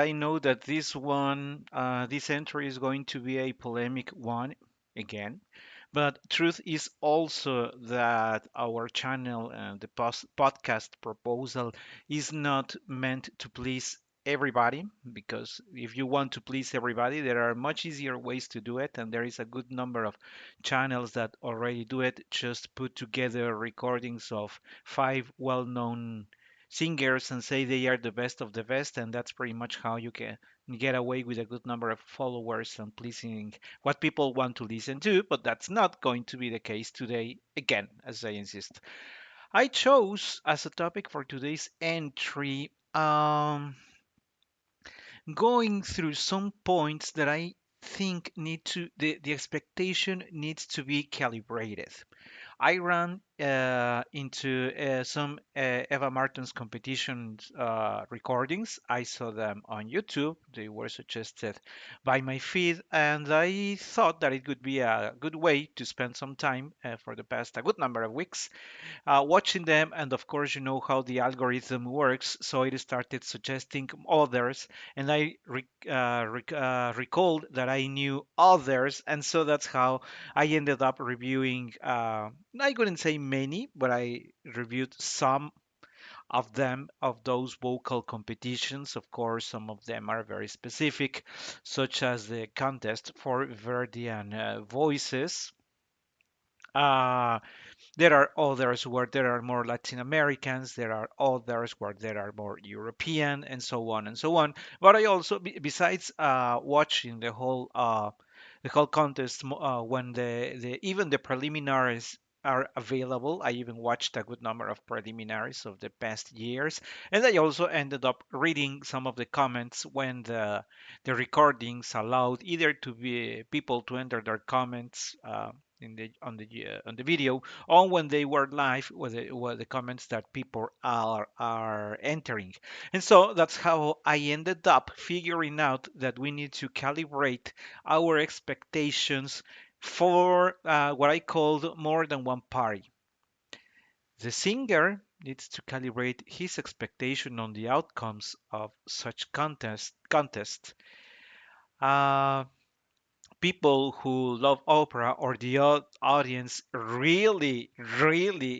I know that this entry is going to be a polemic one again, but truth is also that our channel and the podcast proposal is not meant to please everybody, because if you want to please everybody, there are much easier ways to do it, and there is a good number of channels that already do it. Just put together recordings of five well-known singers and say they are the best of the best, and that's pretty much how you can get away with a good number of followers and pleasing what people want to listen to. But that's not going to be the case today, again, as I insist. I chose as a topic for today's entry going through some points that I think need to the expectation needs to be calibrated. I ran into some Eva Martin's competitions recordings. I saw them on YouTube. They were suggested by my feed, and I thought that it would be a good way to spend some time for the past a good number of weeks watching them. And of course, you know how the algorithm works, so it started suggesting others, and I recalled that I knew others, and so that's how I ended up reviewing. I couldn't say many, but I reviewed some of them, of those vocal competitions. Of course, some of them are very specific, such as the contest for Verdian voices. Uh, there are others where there are more Latin Americans, there are others where there are more European, and so on and so on. But I also, besides watching the whole contest, when even the preliminaries are available, I even watched a good number of preliminaries of the past years, and I also ended up reading some of the comments when the recordings allowed either to be people to enter their comments. In the on the video, or when they were live, were the comments that people are entering. And so that's how I ended up figuring out that we need to calibrate our expectations for what I called more than one party. The singer needs to calibrate his expectation on the outcomes of such contest. Uh, People who love opera, or the audience really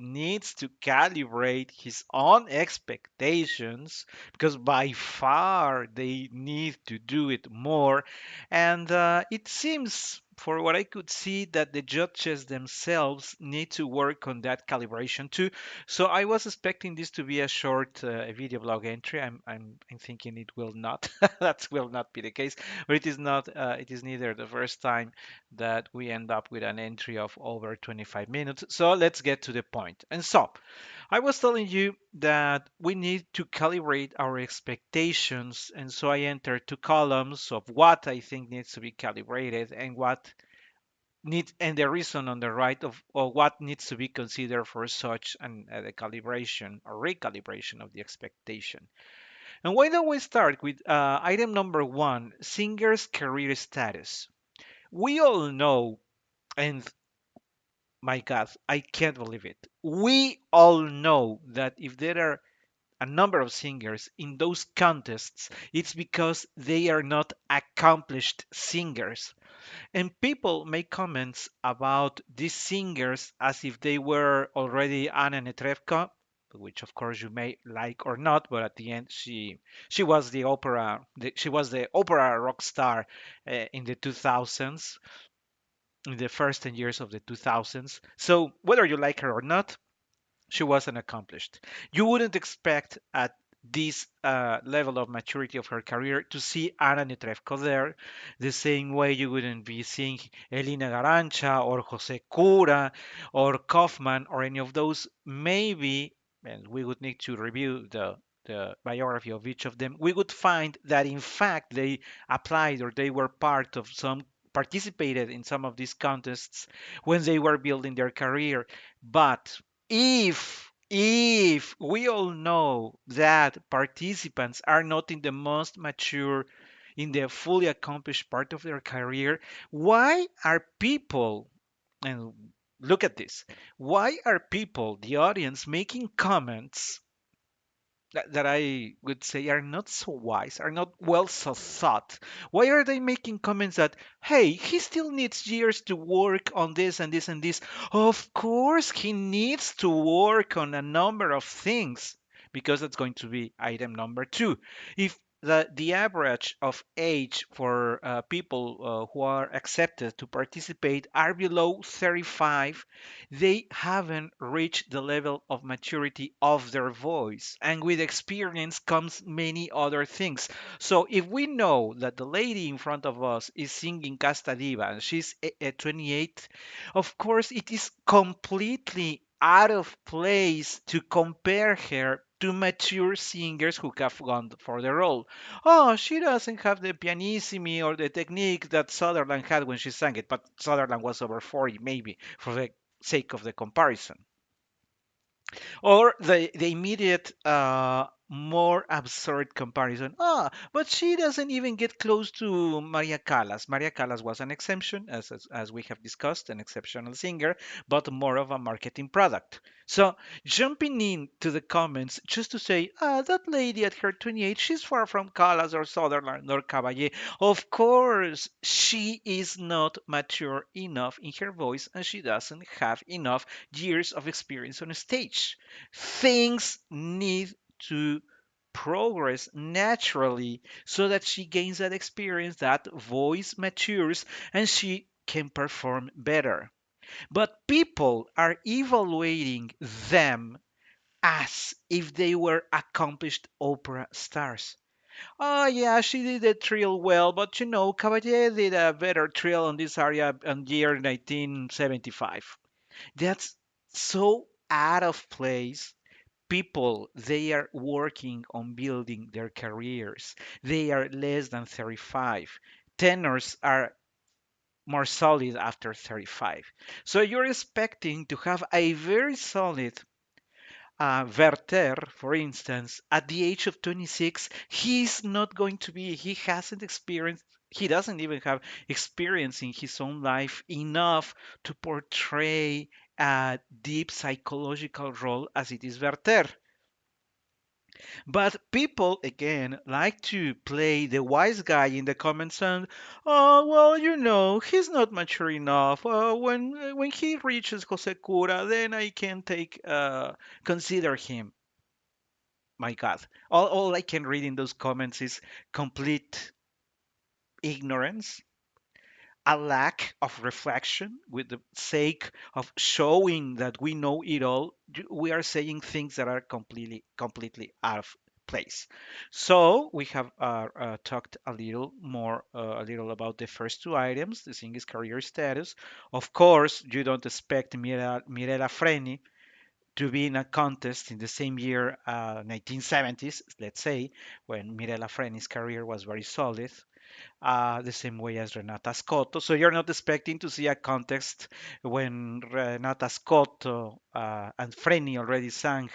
needs to calibrate his own expectations, because by far they need to do it more. And it seems, for what I could see, that the judges themselves need to work on that calibration too. So I was expecting this to be a short video blog entry. I'm thinking it will not. That will not be the case, but it is not. It is neither the first time that we end up with an entry of over 25 minutes. So let's get to the point. And so I was telling you that we need to calibrate our expectations, and so I entered two columns of what I think needs to be calibrated and what needs, and the reason on the right of what needs to be considered for such a calibration or recalibration of the expectation. And why don't we start with item number one, singer's career status? We all know, and my God, I can't believe it. We all know that if there are a number of singers in those contests, it's because they are not accomplished singers. And people make comments about these singers as if they were already Anna Netrebko, which of course you may like or not, but at the end she was she was the opera rock star in the 2000s, in the first 10 years of the 2000s. So whether you like her or not, she wasn't accomplished. You wouldn't expect at this level of maturity of her career to see Anna Netrebko there, the same way you wouldn't be seeing Elina Garancha or Jose Cura or Kaufman or any of those. Maybe, and we would need to review the biography of each of them, we would find that in fact they applied or they were part of some participated in some of these contests when they were building their career. But if we all know that participants are not in the most mature, in the fully accomplished part of their career, why are people, and look at this, why are people, the audience, making comments that I would say are not so wise, are not well so thought. Why are they making comments that, hey, he still needs years to work on this and this and this? Of course, he needs to work on a number of things because that's going to be item number two. If the average of age for people who are accepted to participate are below 35, they haven't reached the level of maturity of their voice. And with experience comes many other things. So if we know that the lady in front of us is singing Casta Diva and she's 28, of course it is completely out of place to compare her to mature singers who have gone for the role. Oh, she doesn't have the pianissimi or the technique that Sutherland had when she sang it, but Sutherland was over 40, maybe, for the sake of the comparison. Or the immediate, more absurd comparison. Ah, but she doesn't even get close to Maria Callas. Maria Callas was an exception, as we have discussed, an exceptional singer, but more of a marketing product. So jumping into the comments just to say, that lady at her 28, she's far from Callas or Sutherland or Caballé. Of course, she is not mature enough in her voice and she doesn't have enough years of experience on stage. Things need to progress naturally so that she gains that experience, that voice matures, and she can perform better. But people are evaluating them as if they were accomplished opera stars. Oh, yeah, she did the trill well, but Cavalier did a better trill on this area in year 1975. That's so out of place. People, they are working on building their careers. They are less than 35. Tenors are more solid after 35. So you're expecting to have a very solid Werther, for instance, at the age of 26, he's not going to be, he hasn't experienced, he doesn't even have experience in his own life enough to portray a deep psychological role as it is Werther. But people, again, like to play the wise guy in the comments and, oh, well, he's not mature enough. When he reaches Jose Cura, then I can consider him. My God, all I can read in those comments is complete ignorance, a lack of reflection with the sake of showing that we know it all. We are saying things that are completely out of place. So we have talked a little about the first two items, the singer's career status. Of course, you don't expect Mirella Freni to be in a contest in the same year, 1970s, let's say, when Mirella Freni's career was very solid, the same way as Renata Scotto. So you're not expecting to see a contest when Renata Scotto and Freni already sang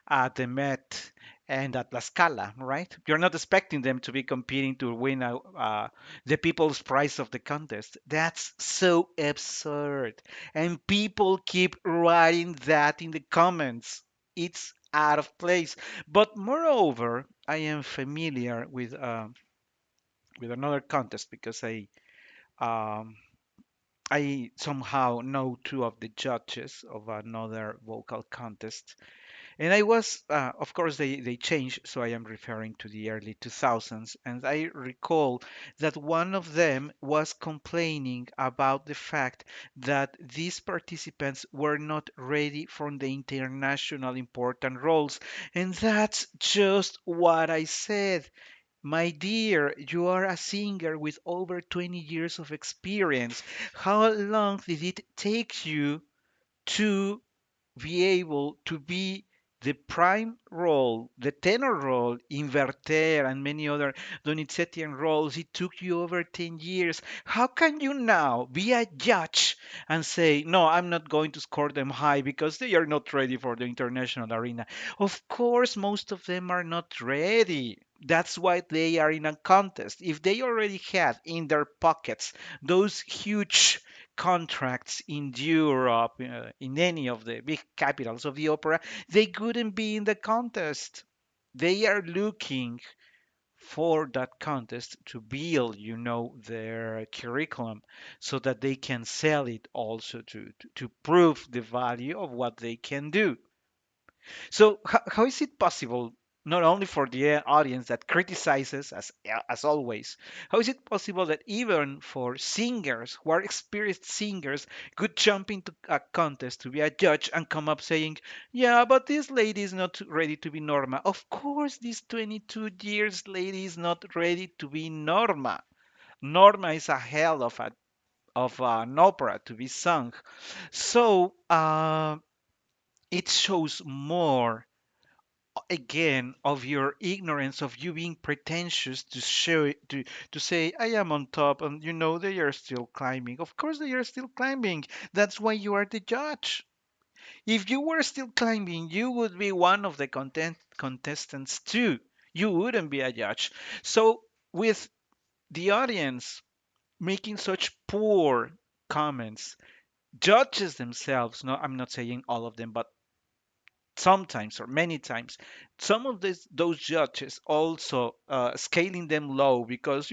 at the Met and at La Scala, right? You're not expecting them to be competing to win the People's Prize of the contest. That's so absurd. And people keep writing that in the comments. It's out of place. But moreover, I am familiar with another contest because um, I somehow know two of the judges of another vocal contest, and I was, of course, they changed, so I am referring to the early 2000s, and I recall that one of them was complaining about the fact that these participants were not ready for the international important roles, and that's just what I said. My dear, you are a singer with over 20 years of experience. How long did it take you to be able to be the prime role, the tenor role in Werther and many other Donizettian roles? It took you over 10 years. How can you now be a judge and say, no, I'm not going to score them high because they are not ready for the international arena? Of course, most of them are not ready. That's why they are in a contest. If they already had in their pockets those huge contracts in Europe, in any of the big capitals of the opera, they couldn't be in the contest. they are looking for that contest to build, their curriculum so that they can sell it also to prove the value of what they can do. So how is it possible, not only for the audience that criticizes as always, how is it possible that even for singers who are experienced singers could jump into a contest to be a judge and come up saying, "Yeah, but this lady is not ready to be Norma." Of course, this 22 years lady is not ready to be Norma. Norma is a hell of an opera to be sung. So it shows more again of your ignorance, of you being pretentious to show it, to say I am on top, and they are still climbing. Of course they are still climbing. That's why you are the judge. If you were still climbing, you would be one of the contestants too. You wouldn't be a judge. So with the audience making such poor comments, judges themselves, no, I'm not saying all of them, but sometimes or many times some of those judges also scaling them low because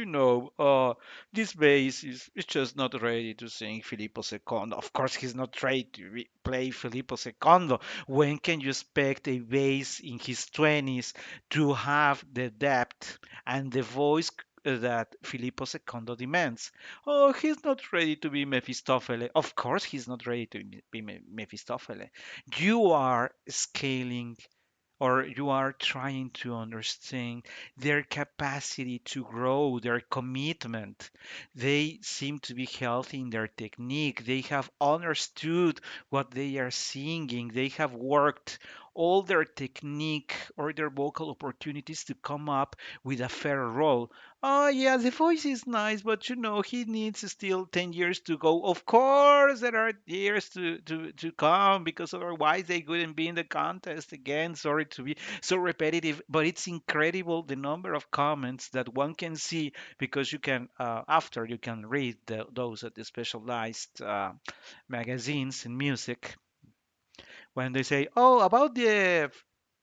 this bass is just not ready to sing Filippo Secondo. Of course he's not ready to play Filippo Secondo. When can you expect a bass in his 20s to have the depth and the voice that Filippo Secondo demands? Oh, he's not ready to be Mephistopheles. Of course he's not ready to be Mephistopheles. You are scaling, or you are trying to understand their capacity to grow, their commitment. They seem to be healthy in their technique. They have understood what they are singing. They have worked all their technique or their vocal opportunities to come up with a fair role. Oh, yeah, the voice is nice, but he needs still 10 years to go. Of course, there are years to come because otherwise they couldn't be in the contest again. Sorry to be so repetitive, but it's incredible the number of comments that one can see because after you can read those at the specialized magazines in music when they say, "Oh, about the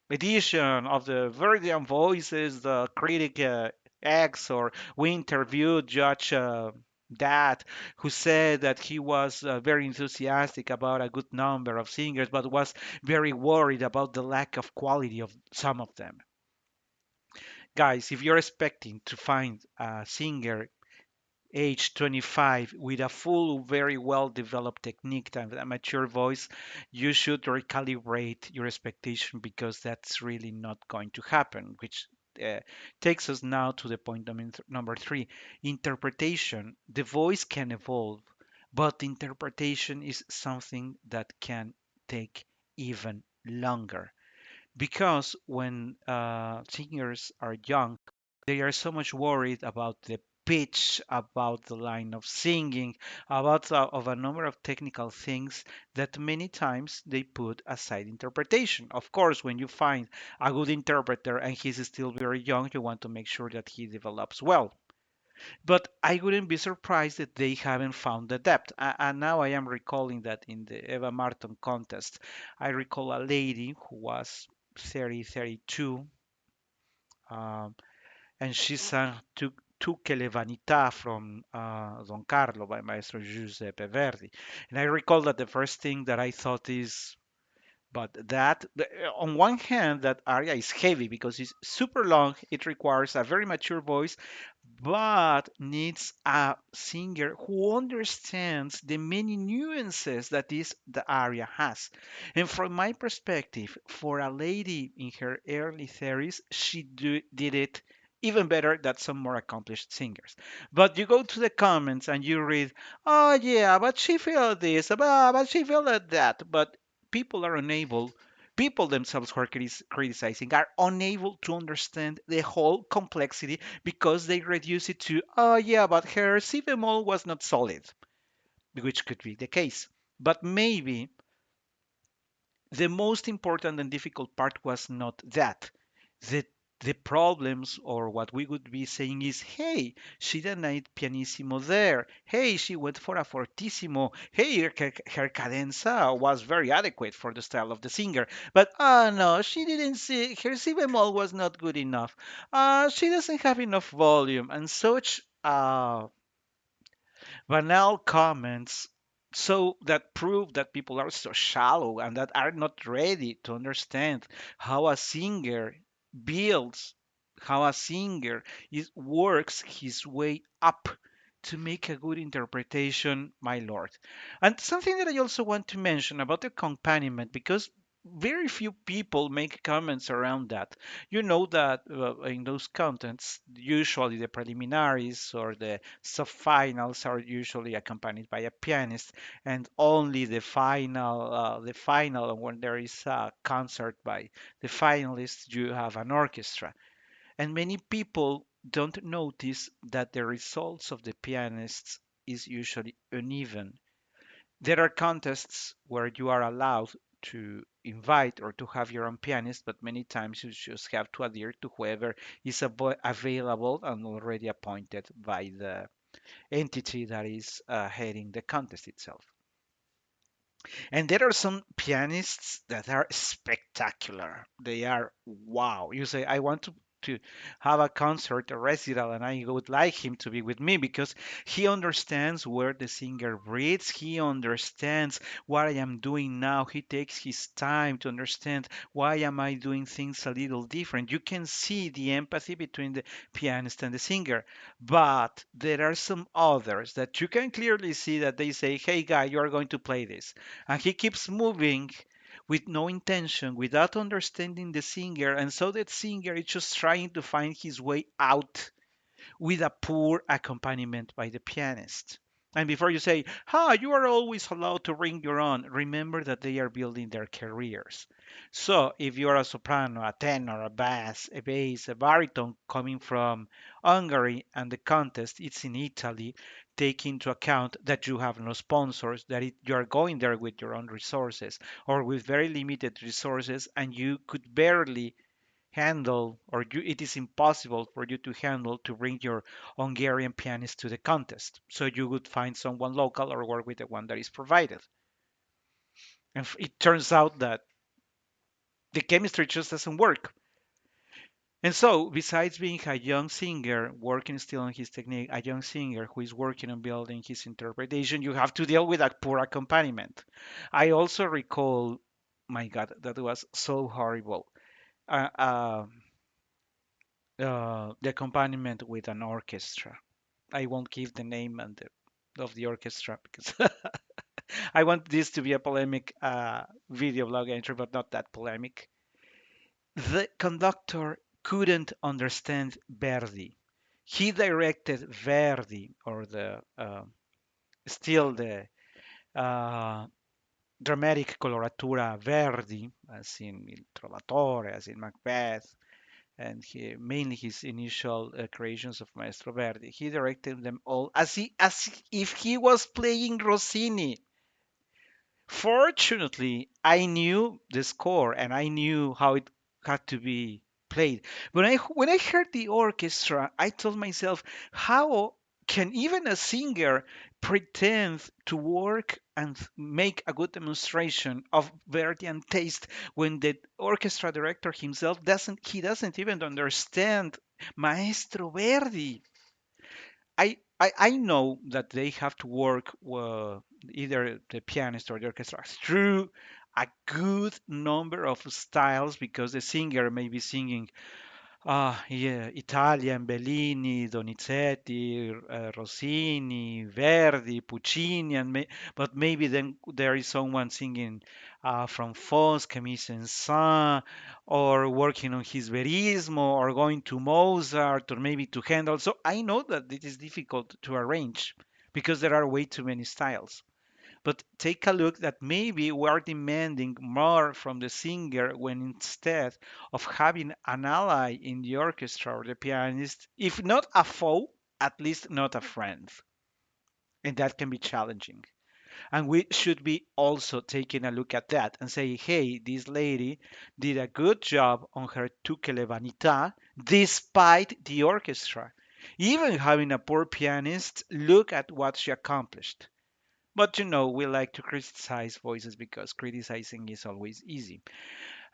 edition of the Verdian Voices, the critic X," or "We interviewed Judge that who said that he was very enthusiastic about a good number of singers, but was very worried about the lack of quality of some of them." Guys, if you're expecting to find a singer age 25 with a full, very well developed technique and a mature voice, you should recalibrate your expectation because that's really not going to happen. Which uh, takes us now to the point number three, interpretation. The voice can evolve, but interpretation is something that can take even longer because when singers are young, they are so much worried about the pitch, about the line of singing, about of a number of technical things that many times they put aside interpretation. Of course, when you find a good interpreter and he's still very young, you want to make sure that he develops well. But I wouldn't be surprised that they haven't found the depth. And now I am recalling that in the Eva Martin contest, I recall a lady who was 30, 32, um, and she sang Tu che le vanità from Don Carlo by Maestro Giuseppe Verdi. And I recall that the first thing that I thought is, but on one hand, that aria is heavy because it's super long. It requires a very mature voice, but needs a singer who understands the many nuances that the aria has. And from my perspective, for a lady in her early 30s, she did it even better than some more accomplished singers. But you go to the comments and you read, "Oh yeah, but she felt this, but she felt that." But people are unable, people themselves who are criticizing are unable to understand the whole complexity because they reduce it to, "Oh yeah, but her si bemol was not solid," which could be the case. But maybe the most important and difficult part was not that. The The problems, or what we would be saying is, hey, she denied pianissimo there. Hey, she went for a fortissimo. Hey, her cadenza was very adequate for the style of the singer. But, oh no, she didn't see, her si bemol was not good enough. She doesn't have enough volume, and such banal comments, so that prove that people are so shallow and that are not ready to understand how a singer builds, how a singer works his way up to make a good interpretation, my lord. And something that I also want to mention about the accompaniment, because very few people make comments around that. You know that in those contents, usually the preliminaries or the subfinals are usually accompanied by a pianist, and only the final, when there is a concert by the finalists, you have an orchestra. And many people don't notice that the results of the pianists is usually uneven. There are contests where you are allowed to invite or to have your own pianist, but many times you just have to adhere to whoever is available and already appointed by the entity that is heading the contest itself. And there are some pianists that are spectacular. They are wow. You say, I want to have a concert, a recital, and I would like him to be with me because he understands where the singer breathes. He understands what I am doing now. He takes his time to understand why am I doing things a little different. You can see the empathy between the pianist and the singer. But there are some others that you can clearly see that they say, hey guy, you are going to play this, and he keeps moving with no intention, without understanding the singer, and so that singer is just trying to find his way out with a poor accompaniment by the pianist. And before you say, you are always allowed to bring your own, remember that they are building their careers. So if you are a soprano, a tenor, a bass, a baritone coming from Hungary and the contest it's in Italy, take into account that you have no sponsors, that you are going there with your own resources or with very limited resources, and you could barely handle, or it is impossible for you to handle to bring your Hungarian pianist to the contest. So you would find someone local or work with the one that is provided. And it turns out that the chemistry just doesn't work. And so, besides being a young singer, working still on his technique, a young singer who is working on building his interpretation, you have to deal with a poor accompaniment. I also recall, my God, that was so horrible. Uh, uh, the accompaniment with an orchestra. I won't give the name of the orchestra because I want this to be a polemic video blog entry, but not that polemic. The conductor couldn't understand Verdi. He directed Verdi, or still the uh, dramatic coloratura Verdi, as in Il Trovatore, as in Macbeth, and mainly his initial creations of Maestro Verdi. He directed them all as if he was playing Rossini. Fortunately, I knew the score and I knew how it had to be played. When I heard the orchestra, I told myself, how can even a singer pretend to work and make a good demonstration of Verdian taste when the orchestra director himself doesn't even understand Maestro Verdi? I know that they have to work either the pianist or the orchestra through a good number of styles, because the singer may be singing yeah, Italian, Bellini, Donizetti, Rossini, Verdi, Puccini, but maybe then there is someone singing from Fons, Camille Saint-Saëns, or working on his Verismo, or going to Mozart, or maybe to Handel. So I know that it is difficult to arrange because there are way too many styles. But take a look that maybe we are demanding more from the singer, when instead of having an ally in the orchestra or the pianist, if not a foe, at least not a friend. And that can be challenging. And we should be also taking a look at that and say, hey, this lady did a good job on her Tukele Vanita despite the orchestra. Even having a poor pianist, look at what she accomplished. But we like to criticize voices because criticizing is always easy.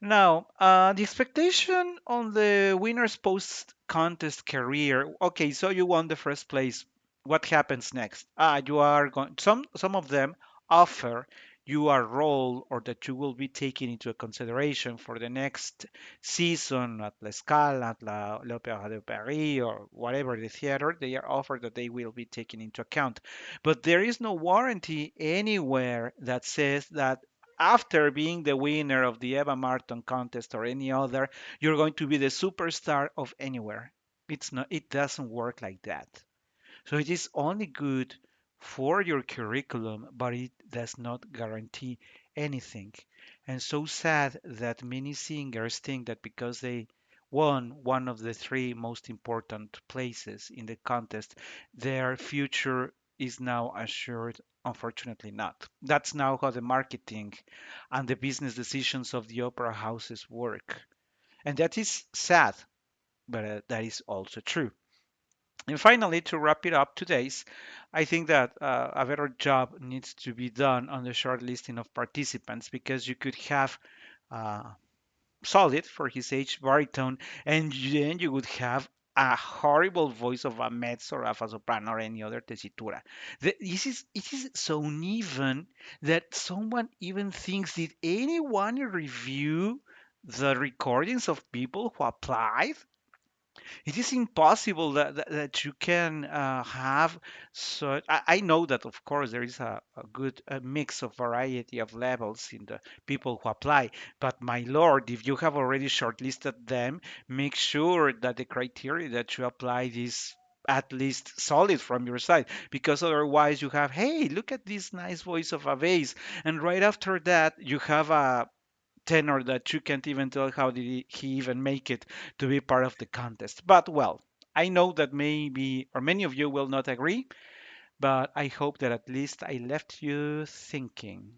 Now, the expectation on the winner's post contest career. Okay, so you won the first place. What happens next? You are going. Some of them offer you a role or that you will be taken into consideration for the next season at La Scala, at l'Opéra de Paris, or whatever the theater. They are offered that they will be taken into account. But there is no warranty anywhere that says that after being the winner of the Eva Martin contest or any other, you're going to be the superstar of anywhere. It's not, it doesn't work like that. So it is only good for your curriculum, but it does not guarantee anything. And so sad that many singers think that because they won one of the three most important places in the contest, their future is now assured. Unfortunately, not. That's now how the marketing and the business decisions of the opera houses work. And that is sad, but that is also true. And finally, to wrap it up today's, I think that a better job needs to be done on the shortlisting of participants because you could have uh, solid for his age baritone, and then you would have a horrible voice of a mezzo or of a soprano or any other tessitura. It is so uneven that someone even thinks, did anyone review the recordings of people who applied? It is impossible that you can have. So I know that of course there is a good mix of variety of levels in the people who apply, but my lord, if you have already shortlisted them, make sure that the criteria that you applied is at least solid from your side, because otherwise you have, hey, look at this nice voice of a bass, and right after that you have a tenor that you can't even tell how did he even make it to be part of the contest. But well, I know that maybe or many of you will not agree, but I hope that at least I left you thinking.